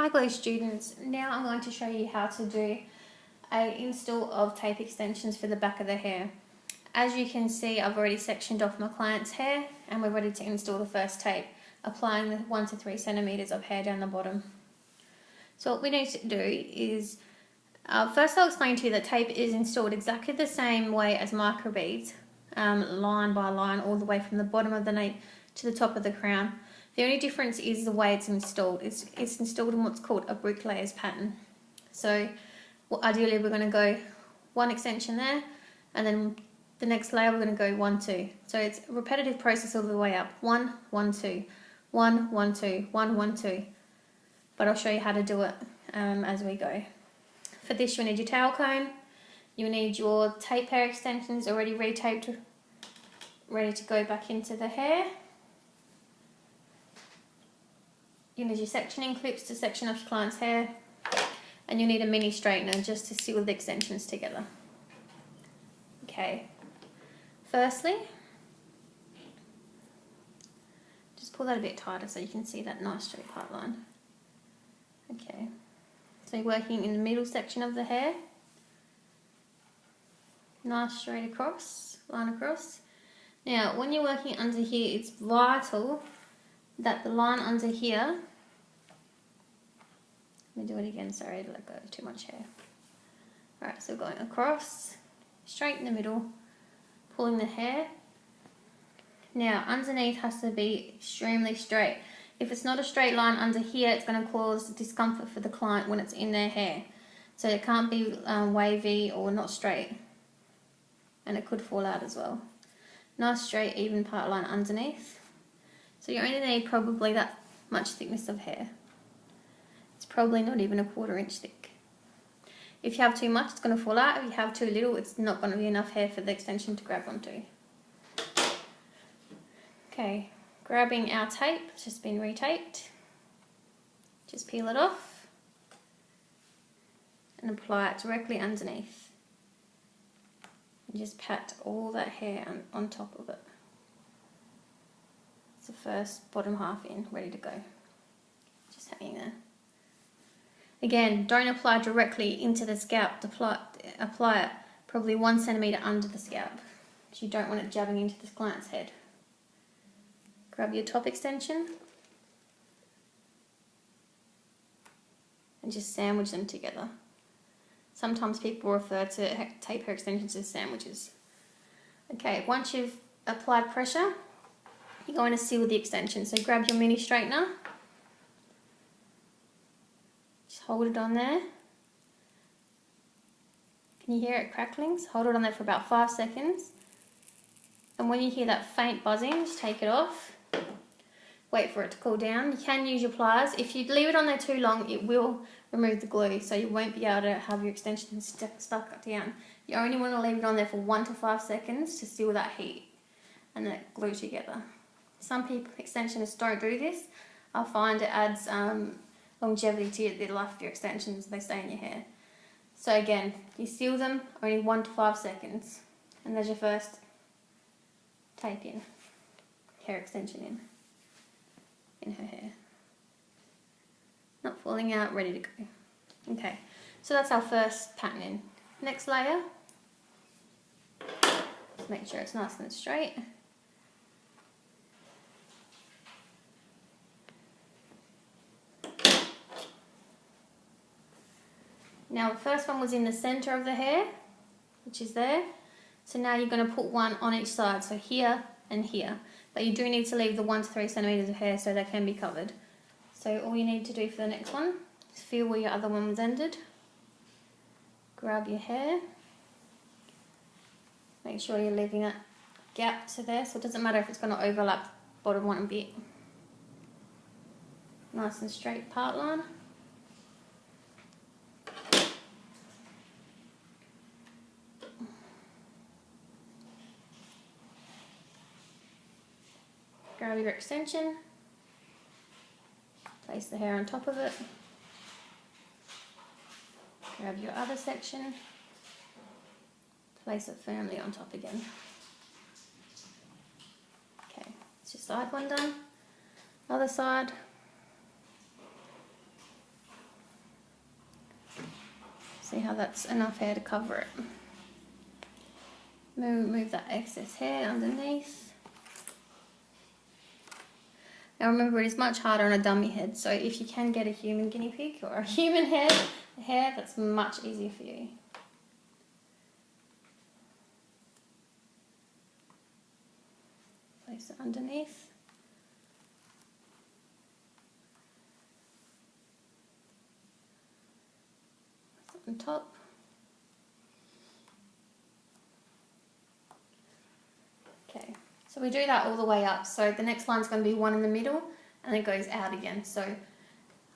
Hi Glow students, now I'm going to show you how to do a install of tape extensions for the back of the hair. As you can see, I've already sectioned off my client's hair and we're ready to install the first tape, applying the 1 to 3 centimeters of hair down the bottom. So what we need to do is, first I'll explain to you that tape is installed exactly the same way as microbeads, line by line, all the way from the bottom of the nape to the top of the crown. The only difference is the way it's installed. It's installed in what's called a bricklayer's pattern. So ideally we're going to go one extension there, and then the next layer we're going to go 1, 2. So it's a repetitive process all the way up. 1, 1, 2, 1, 1, 2, 1, 1, 2. But I'll show you how to do it as we go. For this you'll need your towel comb, you'll need your tape hair extensions already retaped, ready to go back into the hair. You need your sectioning clips to section off your client's hair, and you need a mini straightener just to seal the extensions together. Okay, firstly, just pull that a bit tighter so you can see that nice straight part line. Okay, so you're working in the middle section of the hair, nice straight across, line across. Now when you're working under here, it's vital that the line under here, let me do it again, sorry, I let go of too much hair. Alright, so going across, straight in the middle, pulling the hair. Now underneath has to be extremely straight. If it's not a straight line under here, it's going to cause discomfort for the client when it's in their hair. So it can't be wavy or not straight, and it could fall out as well. Nice straight even part line underneath. So you only need probably that much thickness of hair. It's probably not even a 1/4 inch thick. If you have too much, it's going to fall out. If you have too little, it's not going to be enough hair for the extension to grab onto. Okay, grabbing our tape, it's just been retaped. Just peel it off and apply it directly underneath. And just pat all that hair on top of it. It's the first bottom half in, ready to go. Just hanging there. Again, don't apply directly into the scalp. Apply it probably 1 centimeter under the scalp, because you don't want it jabbing into the client's head. Grab your top extension and just sandwich them together. Sometimes people refer to tape hair extensions as sandwiches. Okay, once you've applied pressure, you're going to seal the extension. So grab your mini straightener, just hold it on there. Can you hear it cracklings? Hold it on there for about 5 seconds. And when you hear that faint buzzing, just take it off. Wait for it to cool down. You can use your pliers. If you leave it on there too long, it will remove the glue, so you won't be able to have your extension stuck down. You only want to leave it on there for 1 to 5 seconds to seal that heat and that glue together. Some people, extensionists, don't do this. I find it adds longevity to the life of your extensions. They stay in your hair. So again, you seal them only 1 to 5 seconds, and there's your first tape in, hair extension in her hair. Not falling out, ready to go. Okay, so that's our first pattern in. Next layer, just make sure it's nice and straight. Now the first one was in the center of the hair, which is there. So now you're going to put one on each side, so here and here. But you do need to leave the 1 to 3 centimeters of hair so they can be covered. So all you need to do for the next one is feel where your other one was ended. Grab your hair. Make sure you're leaving that gap to there, so it doesn't matter if it's going to overlap the bottom one a bit. Nice and straight part line. Grab your extension, place the hair on top of it, grab your other section, place it firmly on top again. Okay, it's your side one done. Other side. See how that's enough hair to cover it. Remove that excess hair underneath. Now remember, it is much harder on a dummy head, so if you can get a human guinea pig or a human hair, that's much easier for you. Place it underneath. On top. Okay, so we do that all the way up. So the next line's going to be 1 in the middle, and it goes out again. So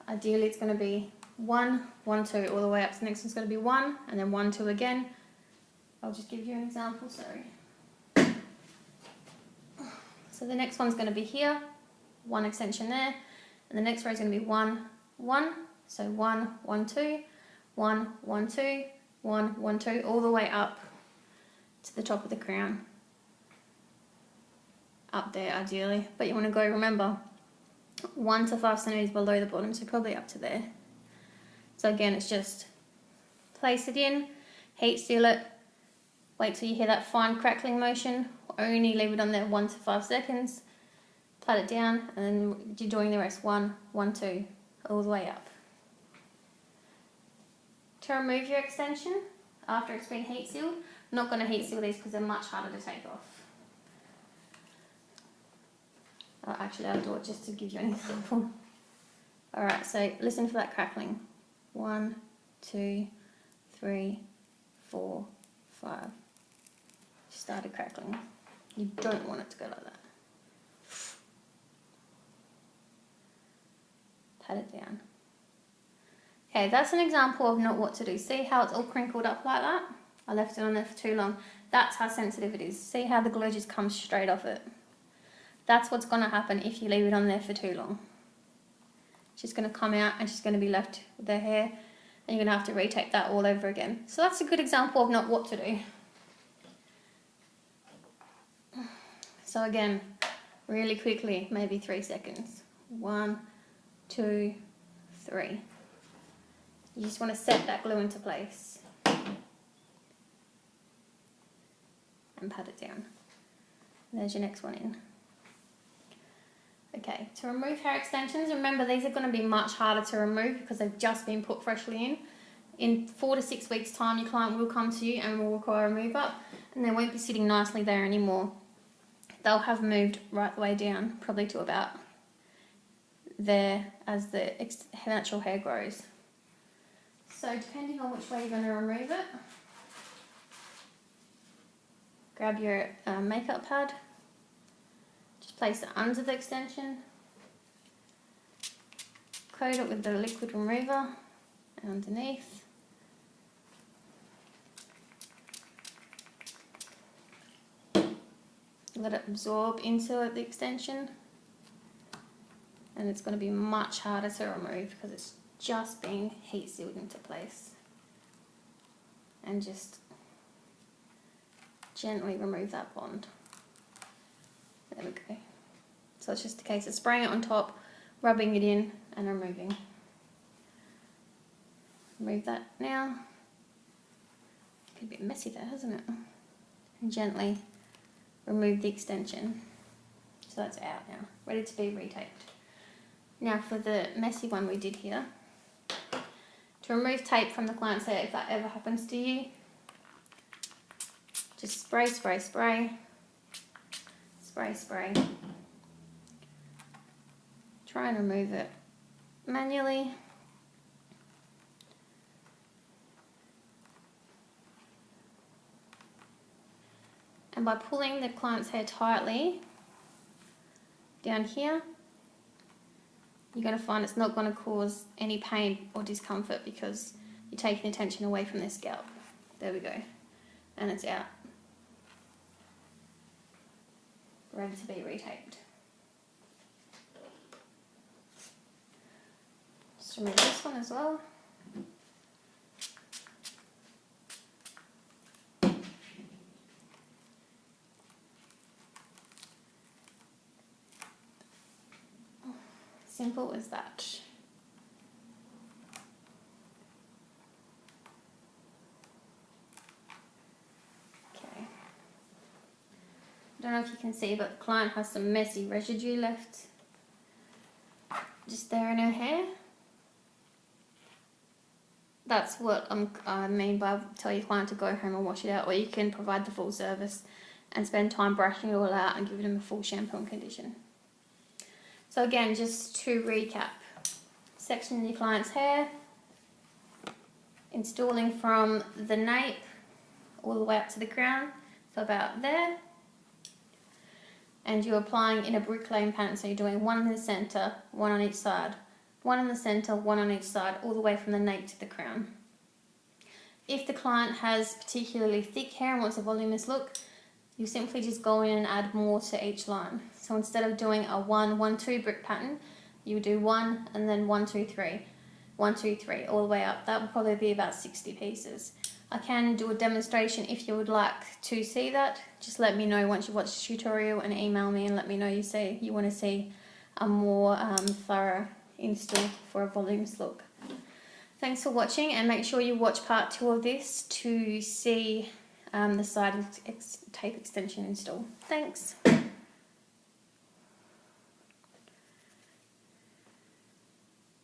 ideally it's going to be 1, 1, 2 all the way up. So the next one's going to be 1, and then 1, 2 again. I'll just give you an example, sorry. So the next one's going to be here, 1 extension there, and the next row is going to be 1, 1, so 1, 1, 2, 1, 1, 2, 1, 1, 2, all the way up to the top of the crown. Up there ideally, but you want to go, remember, 1 to 5 centimeters below the bottom, so probably up to there. So again, it's just place it in, heat seal it, wait till you hear that fine crackling motion, only leave it on there 1 to 5 seconds, pat it down, and then you're doing the rest 1, 1, 2, all the way up. To remove your extension after it's been heat sealed, I'm not going to heat seal these because they're much harder to take off. Oh, actually, I'll do it just to give you an example. Alright, so listen for that crackling. 1, 2, 3, 4, 5. Started crackling. You don't want it to go like that. Pat it down. Okay, that's an example of not what to do. See how it's all crinkled up like that? I left it on there for too long. That's how sensitive it is. See how the glue just comes straight off it? That's what's going to happen if you leave it on there for too long. It's just going to come out and she's going to be left with her hair, and you're going to have to retape that all over again. So that's a good example of not what to do. So again, really quickly, maybe 3 seconds. 1, 2, 3. You just want to set that glue into place and pat it down. And there's your next one in. Okay, to remove hair extensions, remember these are going to be much harder to remove because they've just been put freshly in. In 4 to 6 weeks time, your client will come to you and will require a move up, and they won't be sitting nicely there anymore. They'll have moved right the way down, probably to about there as the natural hair grows. So depending on which way you're going to remove it, grab your makeup pad, just place it under the extension, coat it with the liquid remover underneath, let it absorb into the extension, and it's going to be much harder to remove because it's just being heat sealed into place. And just gently remove that bond. There we go. So it's just a case of spraying it on top, rubbing it in and removing. Remove that now. Could be a bit messy there, hasn't it? And gently remove the extension. So that's out now, ready to be retaped. Now for the messy one we did here, to remove tape from the client's hair, if that ever happens to you, just spray, spray, spray, spray, spray. Try and remove it manually. And by pulling the client's hair tightly down here, you're going to find it's not going to cause any pain or discomfort because you're taking the tension away from their scalp. There we go. And it's out. Ready to be retaped. Just remove this one as well. Simple as that. know if you can see, but the client has some messy residue left just there in her hair. That's what I mean by tell your client to go home and wash it out, or you can provide the full service and spend time brushing it all out and giving them a full shampoo and condition. So again, just to recap, sectioning your client's hair, installing from the nape all the way up to the crown, so about there, and you're applying in a bricklaying pattern, so you're doing one in the centre, one on each side, one in the centre, one on each side, all the way from the nape to the crown. If the client has particularly thick hair and wants a voluminous look, you simply just go in and add more to each line. So instead of doing a 1, 1, 2 brick pattern, you do 1 and then 1, 2, 3, 1, 2, 3, all the way up. That will probably be about 60 pieces. I can do a demonstration if you would like to see that. Just let me know once you watch the tutorial and email me and let me know you want to see a more thorough install for a voluminous look. Thanks for watching, and make sure you watch part 2 of this to see the side tape extension install. Thanks.